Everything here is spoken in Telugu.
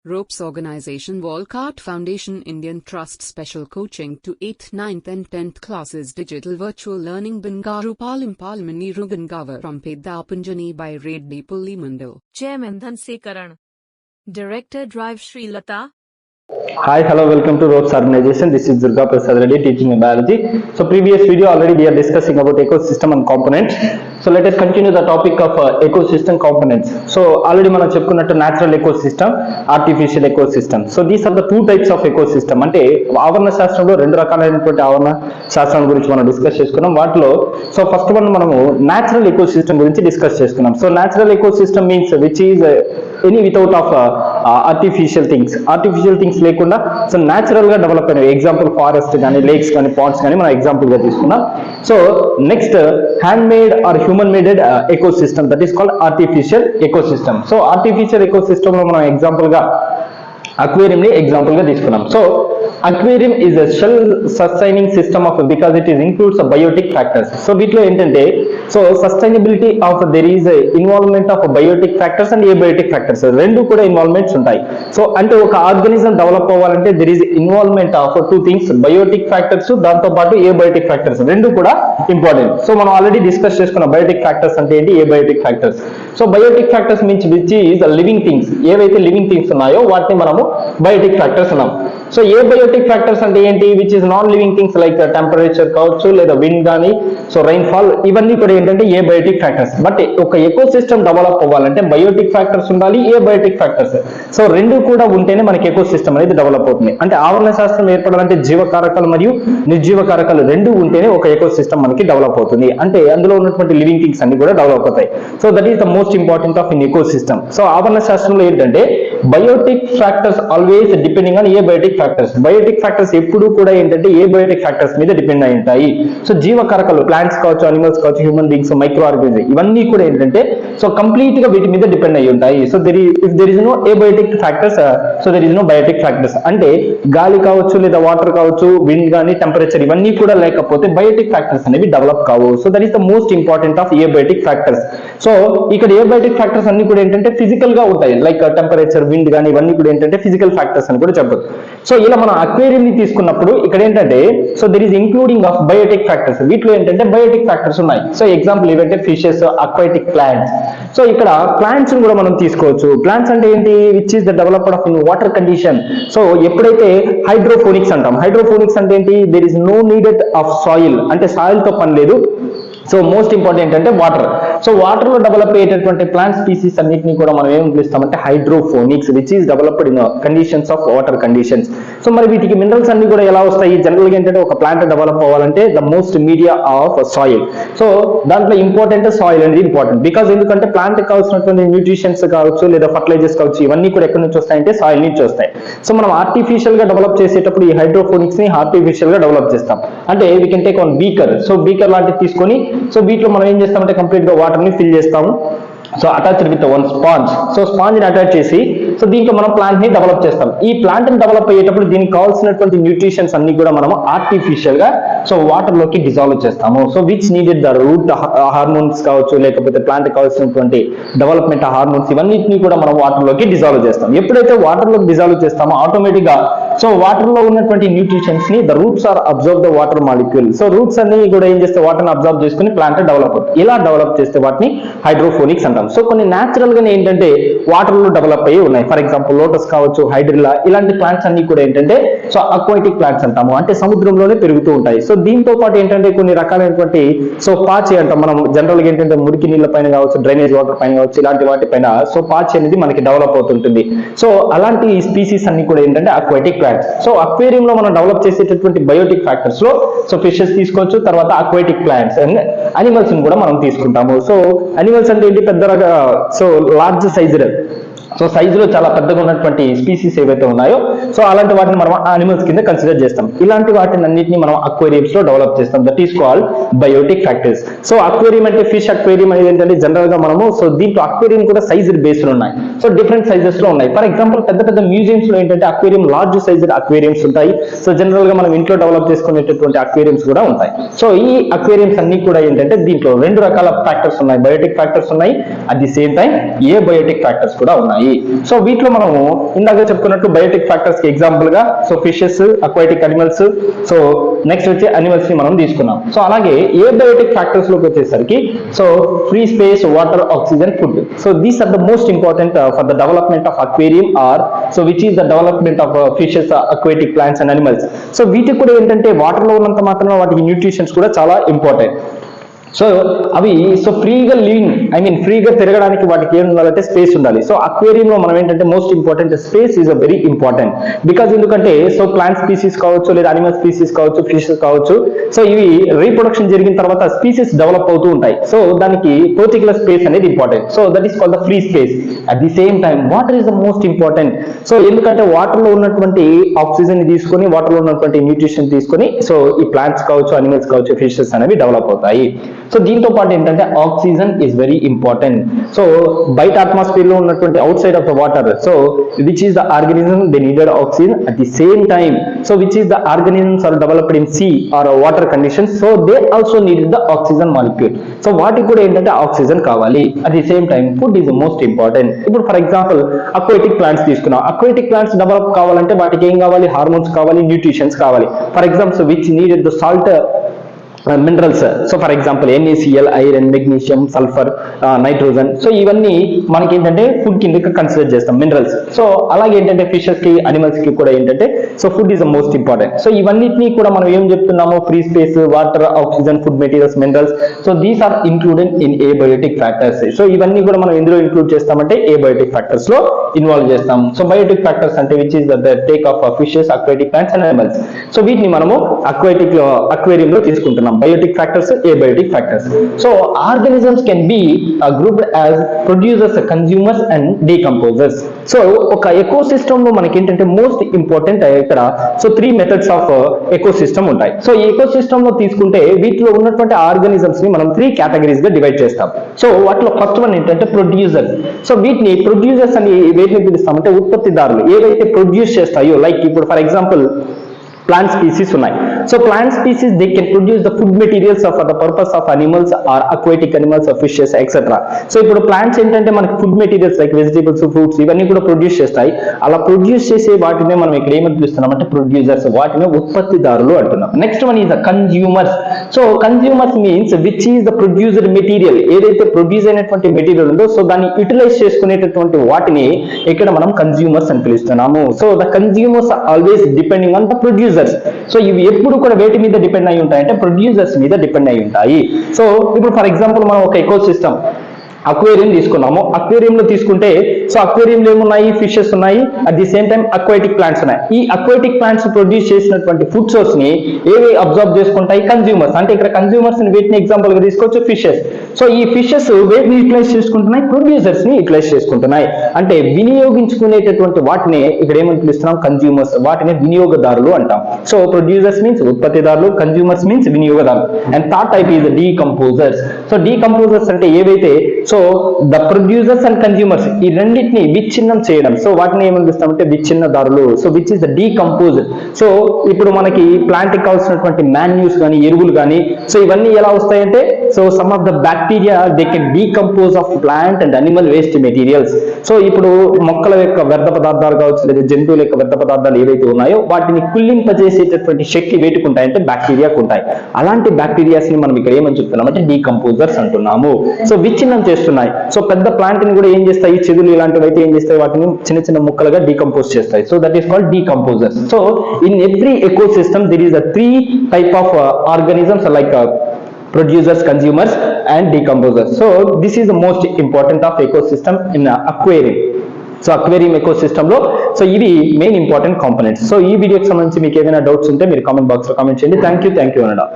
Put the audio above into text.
Ropes Organization Walcott Foundation Indian Trust Special Coaching to 8th, 9th and 10th classes Digital Virtual Learning Bangaru Palimani Rugangavar from Pedapunjani by Reddy Pulli Mandal. Chairman Dhanasekaran. Director Drive Sri Lata. Hi, hello, welcome to Ropes Organization. This is Durga Prasad Reddy teaching in biology. So previous video already we are discussing about ecosystem and components. So let us continue the topic of ecosystem components. So already మనం చెప్పుకున్నట్టు natural ecosystem, artificial ecosystem. So these are the two types of ecosystem. అంటే ఆవరణ శాస్త్రంలో రెండు రకాలైనటువంటి ఆవరణ శాస్త్రం గురించి మనం డిస్కస్ చేసుకున్నాం. వాటిలో సో ఫస్ట్ వన్ మనము natural ecosystem గురించి డిస్కస్ చేసుకున్నాం. So natural ecosystem means which is any without of artificial things లేకుండా సో న్యాచురల్ గా డెవలప్ అయినవి. ఎగ్జాంపుల్ ఫారెస్ట్ కానీ లేక్స్ కానీ పాండ్స్ కానీ మనం ఎగ్జాంపుల్ గా తీసుకున్నాం. So next hand made or human maded ecosystem, that is called artificial ecosystem. So artificial ecosystem లో మనం ఎగ్జాంపుల్ గా అక్వేరియం ని ఎగ్జాంపుల్ గా తీసుకున్నాం. So aquarium is a shell sustaining system of because it is includes a biotic factors. So వీటిలో ఏంటంటే so sustainability of there is involvement of biotic factors and abiotic factors రెండు కూడా ఇన్వాల్వ్మెంట్స్ ఉంటాయి. సో అంటే ఒక ఆర్గానిజం డెవలప్ అవ్వాలంటే there is involvement of two things, biotic factors దాంతో పాటు ఏబయోటిక్ ఫ్యాక్టర్స్ రెండు కూడా ఇంపార్టెంట్. సో మనం ఆల్రెడీ డిస్కస్ చేసుకున్న బయోటిక్ ఫ్యాక్టర్స్ అంటే ఏంటి, abiotic factors. So biotic factors means which is living things, ఏవైతే లివింగ్ థింగ్స్ ఉన్నాయో వాటిని మనము బయోటిక్ ఫ్యాక్టర్స్ అన్నాం. సో ఏబయోటిక్ ఫ్యాక్టర్స్ అంటే ఏంటి, which is non living things like temperature కావచ్చు లేదా విండ్ కానీ సో రైన్ఫాల్, ఇవన్నీ కూడా ఏంటంటే ఏబయోటిక్ ఫ్యాక్టర్స్. బట్ ఒక ఎకోసిస్టమ్ డెవలప్ అవ్వాలంటే బయోటిక్ ఫ్యాక్టర్స్ ఉండాలి, ఏబయోటిక్ ఫ్యాక్టర్స్. సో రెండు కూడా ఉంటేనే మనకి ఎకోసిస్టమ్ అనేది డెవలప్ అవుతుంది. అంటే ఆవరణ శాస్త్రం ఏర్పడాలంటే జీవకారకాలు మరియు నిర్జీవ కారకాలు రెండు ఉంటేనే ఒక ఎకోసిస్టమ్ మనకి డెవలప్ అవుతుంది. అంటే అందులో ఉన్నటువంటి లివింగ్ థింగ్స్ అన్ని కూడా డెవలప్ అవుతాయి. So that is the most important of in ecosystem. So ఆవరణ శాస్త్రంలో ఏంటంటే biotic factors always depending on abiotic factors. Biotic factors ఎప్పుడు కూడా ఏంటంటే ఏబయోటిక్ ఫ్యాక్టర్స్ మీద డిపెండ్ అయి ఉంటాయి. సో జీవకారకాలు ప్లాంట్స్ కావచ్చు, అనిమల్స్ కావచ్చు, హ్యూమన్ బీయింగ్స్, మైక్రో ఆర్గానిజం ఇవన్నీ కూడా ఏంటంటే సో కంప్లీట్ గా వీటి మీద డిపెండ్ అయి ఉంటాయి. So if there is no abiotic factors so there is no biotic factors. అంటే గాలి కావచ్చు లేదా వాటర్ కావచ్చు, విండ్ కానీ టెంపరేచర్ ఇవన్నీ కూడా లేకపోతే బయోటిక్ ఫ్యాక్టర్స్ అనేవి డెవలప్ కావు. So that is the most important of abiotic factors. So ఇక్కడ ఏబయోటిక్ ఫ్యాక్టర్స్ అన్ని కూడా ఏంటంటే ఫిజికల్ గా ఉంటాయి, లైక్ టెంపరేచర్, విండ్ కానీ ఇవన్నీ కూడా ఏంటంటే ఫిజికల్ ఫ్యాక్టర్స్ అని కూడా చెప్పొచ్చు. సో ఇలా మనం అక్వేరియం ని తీసుకున్నప్పుడు ఇక్కడ ఏంటంటే so there is including of biotic factors. వీటిలో ఏంటంటే బయోటిక్ ఫ్యాక్టర్స్ ఉన్నాయి. సో ఎగ్జాంపుల్ ఏమంటే ఫిషెస్, అక్వాటిక్ ప్లాంట్స్. సో ఇక్కడ ప్లాంట్స్ కూడా మనం తీసుకోవచ్చు. ప్లాంట్స్ అంటే ఏంటి, which is the developed of in water condition. So ఎప్పుడైతే హైడ్రోఫోనిక్స్ అంటాం, హైడ్రోఫోనిక్స్ అంటే ఏంటి, there is no needed of soil, అంటే సాయిల్ తో పని లేదు. సో మోస్ట్ ఇంపార్టెంట్ అంటే వాటర్. సో వాటర్ లో డెవలప్ అయ్యేటటువంటి ప్లాంట్ స్పీసీస్ అన్నిటిని కూడా మనం ఏం పిలుస్తామంటే hydroponics, which is developed in conditions of water conditions. So మరి వీటికి మినరల్స్ అన్ని కూడా ఎలా వస్తాయి, జనరల్ గా ఏంటంటే ఒక ప్లాంట్ డెవలప్ అవ్వాలంటే the most media of soil. So దాంట్లో ఇంపార్టెంట్ సాయిల్ అనేది ఇంపార్టెంట్. బికాస్ ఎందుకంటే ప్లాంట్ కావాల్సినటువంటి న్యూట్రిషన్స్ కావచ్చు లేదా ఫర్టిలైజర్స్ కావచ్చు, ఇవన్నీ కూడా ఎక్కడి నుంచి వస్తాయంటే సాయిల్ నుంచి వస్తాయి. సో మనం ఆర్టిఫిషియల్ గా డెవలప్ చేసేటప్పుడు ఈ హైడ్రోఫోనిక్స్ ని ఆర్టిఫిషియల్ గా డెవలప్ చేస్తాం. అంటే we can take one beaker. So beaker లాంటివి తీసుకొని సో వీటిలో మనం ఏం చేస్తామంటే కంప్లీట్ గా వాటర్ ని ఫిల్ చేస్తాము. So attached with one sponge. So sponge ని అటాచ్ చేసి సో దీంట్లో మనం ప్లాంట్ ని డెవలప్ చేస్తాం. ఈ ప్లాంట్ ని డెవలప్ అయ్యేటప్పుడు దీనికి కావాల్సినటువంటి న్యూట్రిషన్స్ అన్ని కూడా మనం ఆర్టిఫిషియల్ గా సో వాటర్ లోకి డిజాల్వ్ చేస్తాము. So which needed the route hormones కావచ్చు లేకపోతే ప్లాంట్ కావాల్సినటువంటి డెవలప్మెంట్ హార్మోన్స్ ఇవన్నిటిని కూడా మనం వాటర్ లోకి డిజాల్వ్ చేస్తాం. ఎప్పుడైతే వాటర్ లోకి డిజాల్వ్ చేస్తామో ఆటోమేటిక్ గా సో వాటర్ లో ఉన్నటువంటి న్యూట్రిషన్స్ ని the roots or observe the water molecule. So roots అన్ని కూడా ఏం చేస్తే వాటర్ ని అబ్జర్వ్ చేసుకుని ప్లాంట్ డెవలప్ అవుతుంది. ఇలా డెవలప్ చేస్తే వాటిని హైడ్రోఫోనిక్స్ అంటాం. సో కొన్ని న్యాచురల్ గానే ఏంటంటే వాటర్ లో డెవలప్ అయ్యి ఉన్నాయి. ఫర్ ఎగ్జాంపుల్ లోటస్ కావచ్చు, హైడ్రిల్లా ఇలాంటి ప్లాంట్స్ అన్ని కూడా ఏంటంటే సో అక్వాటిక్ ప్లాంట్స్ అంటాము, అంటే సముద్రంలోనే పెరుగుతూ ఉంటాయి. సో దీంతో పాటు ఏంటంటే కొన్ని రకాలైనటువంటి సో పాచి అంటాం మనం జనరల్ గా ఏంటంటే మురికి నీళ్ళ పైన కావచ్చు, డ్రైనేజ్ వాటర్ పైన కావచ్చు, ఇలాంటి వాటి పైన సో పాచి అనేది మనకి డెవలప్ అవుతుంటుంది. సో అలాంటి స్పీసీస్ అన్ని కూడా ఏంటంటే అక్వాటిక్ ప్లాంట్స్. సో అక్వేరియం లో మనం డెవలప్ చేసేటటువంటి బయోటిక్ ఫ్యాక్టర్స్ లో సో ఫిషెస్ తీసుకోవచ్చు, తర్వాత అక్వాటిక్ ప్లాంట్స్ అండ్ అనిమల్స్ ని కూడా మనం తీసుకుంటాము. సో అనిమల్స్ అంటే ఏంటి, పెద్ద సో లార్జ్ సైజుడ్, సో సైజులో చాలా పెద్దగా ఉన్నటువంటి స్పీసీస్ ఏవైతే ఉన్నాయో సో అలాంటి వాటిని మనం అనిమల్స్ కింద కన్సిడర్ చేస్తాం. ఇలాంటి వాటిని అన్నింటినీ మనం అక్వేరియంస్ లో డెవలప్ చేస్తాం. That is called biotic factors. So aquarium అంటే ఫిష్ అక్వేరియం అనేది ఏంటంటే జనరల్ గా మనము సో దీంట్లో అక్వేరియం కూడా సైజుడ్ బేస్డ్ ఉన్నాయి. సో డిఫరెంట్ సైజెస్ లో ఉన్నాయి. ఫర్ ఎగ్జాంపుల్ పెద్ద పెద్ద మ్యూజియంస్ లో ఏంటంటే అక్వేరియం లార్జ్ సైజుడ్ అక్వేరియంస్ ఉంటాయి. సో జనరల్ గా మనం ఇంట్లో డెవలప్ చేసుకునేటటువంటి అక్వేరియంస్ కూడా ఉంటాయి. సో ఈ అక్వేరియంస్ అన్ని కూడా ఏంటంటే దీంట్లో రెండు రకాల ఫ్యాక్టర్స్ ఉన్నాయి, బయోటిక్ ఫ్యాక్టర్స్ ఉన్నాయి, at the same time abiotic factors కూడా ఉన్నాయి. సో వీటిలో మనము ఇందాక చెప్పుకున్నట్టు బయోటిక్ ఫ్యాక్టర్స్ కి ఎగ్జాంపుల్ గా so fishes, aquatic animals, so next వచ్చి అనిమల్స్ ని మనం తీసుకున్నాం. సో అలాగే ఏ బయోటిక్ ఫ్యాక్టర్స్ లోకి వచ్చేసరికి so free space, water, oxygen, food. So these are the most important for the development of aquarium or so which is the development of fishes, aquatic plants and animals. So వీటికి కూడా ఏంటంటే వాటర్ లో ఉన్నంత మాత్రమే వాటికి న్యూట్రిషన్స్ కూడా చాలా ఇంపార్టెంట్. సో అవి సో ఫ్రీగా లివింగ్, ఫ్రీగా తిరగడానికి వాటికి ఏం ఉండాలంటే స్పేస్ ఉండాలి. సో అక్వేరియంలో మనం ఏంటంటే most important space is a very important. Because ఎందుకంటే సో ప్లాంట్ స్పీసీస్ కావచ్చు, లేదా అనిమల్ స్పీసీస్ కావచ్చు, ఫిషెస్ కావచ్చు, సో ఇవి రీప్రొడక్షన్ జరిగిన తర్వాత స్పీసీస్ డెవలప్ అవుతూ ఉంటాయి. సో దానికి పర్టికులర్ స్పేస్ అనేది important. So that is called the free space. At the same time water is the most important. So ఎందుకంటే వాటర్ లో ఉన్నటువంటి ఆక్సిజన్ తీసుకొని, వాటర్ లో ఉన్నటువంటి న్యూట్రిషన్ తీసుకొని సో ఈ ప్లాంట్స్ కావచ్చు, అనిమల్స్ కావచ్చు, ఫిషెస్ అనేవి డెవలప్ అవుతాయి. సో దీంతో పాటు ఏంటంటే oxygen is very important. So బయట అట్మాస్ఫియర్ లో ఉన్నటువంటి outside of the water, so which is the organism they needed oxygen. At the same time so which is the organisms are developed in sea or water conditions, so they also needed the oxygen molecule. So వాటికి కూడా ఏంటంటే ఆక్సిజన్ కావాలి. At the same time food is most important. ఇప్పుడు ఫర్ ఎగ్జాంపుల్ అక్వాటిక్ ప్లాంట్స్ తీసుకున్నాం. అక్వాటిక్ ప్లాంట్స్ డెవలప్ కావాలంటే వాటికి ఏం కావాలి? హార్మోన్స్ కావాలి, న్యూట్రిషన్స్ కావాలి. For example which needed the salt, minerals. So for example NaCl, iron, magnesium, sulphur, nitrogen. So ఇవన్నీ మనకి ఏంటంటే ఫుడ్ కింద కన్సిడర్ చేస్తాం, మినరల్స్. సో అలాగే ఏంటంటే ఫిషెస్ కి, అనిమల్స్ కి కూడా ఏంటంటే so food is the most important. So ఇవన్నిటిని కూడా మనం ఏం చెప్తున్నాము? Free space, water, oxygen, food materials, minerals. So these are included in abiotic factors. So ఇవన్నీ కూడా మనం ఎందులో ఇంక్లూడ్ చేస్తామంటే ఏబయోటిక్ ఫ్యాక్టర్స్ లో ఇన్వాల్వ్ చేస్తాం. సో బయోటిక్ ఫ్యాక్టర్స్ అంటే which is the take of fishes, aquatic plants and animals. So వీటిని మనము అక్వేరియం లో తీసుకుంటున్నాం. Biotic factors, abiotic factors. So organisms can be grouped as producers, consumers and decomposers. So ఒక ఎకోసిస్టమ్ లో మనకి ఏంటంటే మోస్ట్ ఇంపార్టెంట్ ఇక్కడ సో 3 మెథడ్స్ ఆఫ్ ఎకోసిస్టమ్ ఉంటాయి. సో ఈ ఎకోసిస్టమ్ లో తీసుకుంటే వీటిలో ఉన్నటువంటి ఆర్గానిజమ్స్ ని మనం 3 కేటగిరీస్ గా డివైడ్ చేస్తాం. సో వాటిలో ఫస్ట్ వన్ ఏంటంటే ప్రొడ్యూసర్. సో వీటిని ప్రొడ్యూసర్స్ అని వేటిని పిలుస్తామంటే ఉత్పత్తిదారులు. ఏవైతే ప్రొడ్యూస్ చేస్తాయో, లైక్ ఇప్పుడు ఫర్ ఎగ్జాంపుల్ plant species ఉన్నాయి. So plant species they can produce the food materials for the purpose of animals or aquatic animals or fishes etc. So ఇప్పుడు plants ఏంటంటే మనకి food materials like vegetables, fruits ఇవన్నీ కూడా ప్రొడ్యూస్ చేస్తాయి. అలా ప్రొడ్యూస్ చేసే వాటినే మనం ఇక్కడ ఏమని పిలుస్తున్నాం అంటే ప్రొడ్యూసర్స్. వాటిని ఉత్పత్తిదారులు అంటున్నాం. Next one is the consumers. So consumers means which is the producer material. ఏదైతే ప్రొడ్యూస్ అయినటువంటి మెటీరియల్ ఉందో సో దాన్ని యూటిలైజ్ చేసుకునేటటువంటి వాటిని ఇక్కడ మనం కన్జ్యూమర్స్ అని పిలుస్తున్నాము. So the consumers always depending on the producer. So ఇవి ఎప్పుడు కూడా వేటి మీద డిపెండ్ అయి ఉంటాయి అంటే ప్రొడ్యూసర్స్ మీద డిపెండ్ అయి ఉంటాయి. సో ఇప్పుడు ఫర్ ఎగ్జాంపుల్ మనం ఒక ఎకోసిస్టమ్ అక్వేరియం తీసుకున్నాము. అక్వేరియంలో తీసుకుంటే సో అక్వేరియంలో ఏమున్నాయి? ఫిషెస్ ఉన్నాయి. At the same time aquatic plants ఉన్నాయి. ఈ అక్వాటిక్ ప్లాంట్స్ ప్రొడ్యూస్ చేసినటువంటి ఫుడ్ సోర్స్ ని ఏవి అబ్జర్వ్ చేసుకుంటాయి? కన్జ్యూమర్స్. అంటే ఇక్కడ కన్జ్యూమర్స్ ని వీటిని ఎగ్జాంపుల్ గా తీసుకోవచ్చు ఫిషెస్. సో ఈ ఫిషెస్ వేటిని యూటిలైజ్ చేసుకుంటున్నాయి? ప్రొడ్యూసర్స్ ని యూటిలైజ్ చేసుకుంటున్నాయి. అంటే వినియోగించుకునేటటువంటి వాటిని ఇక్కడ ఏమని పిలుస్తున్నాం? కన్జ్యూమర్స్. వాటిని వినియోగదారులు అంటాం. సో ప్రొడ్యూసర్స్ మీన్స్ ఉత్పత్తిదారులు, కన్జ్యూమర్స్ మీన్స్ వినియోగదారులు. And third type is decomposers. So decomposers అంటే ఏవైతే so the producers and consumers ఈ రెండింటిని విచ్ఛిన్నం చేయడం. సో వాటిని ఏమని పిలుస్తామంటే విచ్ఛిన్నదారులు. So which is the decomposed. So ఇప్పుడు మనకి ప్లాంట్ కి కావాల్సినటువంటి మాన్యూస్ కానీ, ఎరువులు కానీ, సో ఇవన్నీ ఎలా వస్తాయంటే so some of the bacteria they can decompose of plant and animal waste materials. So ఇప్పుడు మొక్కల యొక్క వ్యర్థ పదార్థాలు కావచ్చు, లేదా జంతువుల యొక్క వ్యర్థ పదార్థాలు ఏవైతే ఉన్నాయో వాటిని కుళ్ళింపజేసేటటువంటి శక్తి వేటికి ఉంటాయంటే బ్యాక్టీరియాకు ఉంటాయి. అలాంటి బ్యాక్టీరియాస్ ని మనం ఇక్కడ ఏమని చెప్తున్నాం అంటే డీకంపోజర్స్ అంటున్నాము. సో విచ్ఛిన్నం చేస్తున్నాయి. సో పెద్ద ప్లాంట్ ని కూడా ఏం చేస్తాయి? చెదులు ఇలాంటివి అయితే ఏం చేస్తాయి? వాటిని చిన్న చిన్న ముక్కలుగా డీకంపోజ్ చేస్తాయి. So that is called decomposers. So in every ecosystem there is a 3 type of organisms like producers, consumers and decomposers. So this is the most important of ecosystem in aquarium. So aquarium ecosystem లో సో ఇవి మెయిన్ ఇంపార్టెంట్ కాంపోనెంట్స్. సో ఈ వీడియోకి సంబంధించి మీకు ఏదైనా డౌట్స్ ఉంటే మీరు కామెంట్ బాక్స్ లో కామెంట్ చేయండి. Thank you అనడా.